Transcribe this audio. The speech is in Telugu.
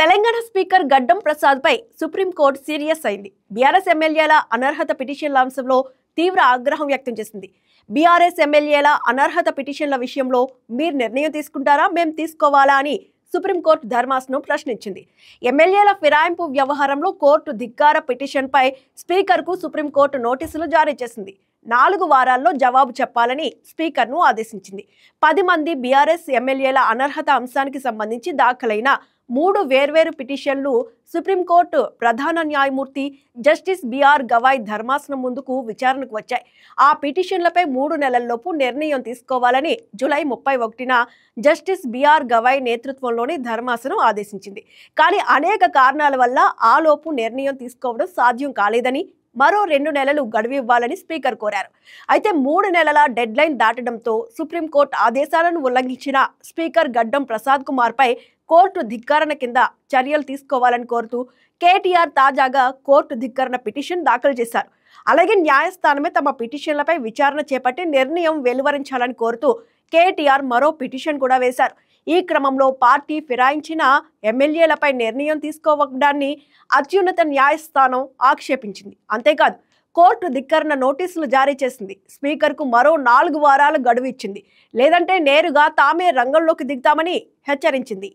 తెలంగాణ స్పీకర్ గడ్డం ప్రసాద్ పై సుప్రీంకోర్టు సీరియస్ అయింది. బీఆర్ఎస్ ఎమ్మెల్యేల అనర్హత పిటిషన్ల అంశంలో తీవ్ర ఆగ్రహం వ్యక్తం చేసింది. బీఆర్ఎస్ ఎమ్మెల్యేల అనర్హత పిటిషన్ల విషయంలో మీరు నిర్ణయం తీసుకుంటారా, మేం తీసుకోవాలా అని సుప్రీంకోర్టు ధర్మాసనం ప్రశ్నించింది. ఎమ్మెల్యేల ఫిరాయింపు వ్యవహారంలో కోర్టు ధిక్కార పిటిషన్పై స్పీకర్కు సుప్రీంకోర్టు నోటీసులు జారీ చేసింది. 4 వారాల్లో జవాబు చెప్పాలని స్పీకర్ను ఆదేశించింది. 10 మంది బీఆర్ఎస్ ఎమ్మెల్యేల అనర్హత అంశానికి సంబంధించి దాఖలైన 3 వేర్వేరు పిటిషన్లు సుప్రీంకోర్టు ప్రధాన న్యాయమూర్తి జస్టిస్ బిఆర్ గవాయ్ ధర్మాసనం ముందుకు విచారణకు వచ్చాయి. ఆ పిటిషన్లపై 3 నెలల్లోపు నిర్ణయం తీసుకోవాలని జూలై 31న జస్టిస్ బిఆర్ గవాయ్ నేతృత్వంలోని ధర్మాసనం ఆదేశించింది. కానీ అనేక కారణాల వల్ల ఆలోపు నిర్ణయం తీసుకోవడం సాధ్యం కాలేదని, మరో 2 నెలలు గడువు ఇవ్వాలని స్పీకర్ కోరారు. అయితే 3 నెలల డెడ్ లైన్ దాటడంతో సుప్రీంకోర్టు ఆదేశాలను ఉల్లంఘించిన స్పీకర్ గడ్డం ప్రసాద్ కుమార్ పై కోర్టు ధిక్కరణ కింద చర్యలు తీసుకోవాలని కోరుతూ కేటీఆర్ తాజాగా కోర్టు ధిక్కరణ పిటిషన్ దాఖలు చేశారు. అలాగే న్యాయస్థానమే తమ పిటిషన్లపై విచారణ చేపట్టి నిర్ణయం వెలువరించాలని కోరుతూ కేటీఆర్ మరో పిటిషన్ కూడా వేశారు. ఈ క్రమంలో పార్టీ ఫిరాయించిన ఎమ్మెల్యేలపై నిర్ణయం తీసుకోవడాన్ని అత్యున్నత న్యాయస్థానం ఆక్షేపించింది. అంతేకాదు కోర్టు ధిక్కరణ నోటీసులు జారీ చేసింది. స్పీకర్కు మరో 4 వారాల గడువు ఇచ్చింది. లేదంటే నేరుగా తామే రంగంలోకి దిగుతామని హెచ్చరించింది.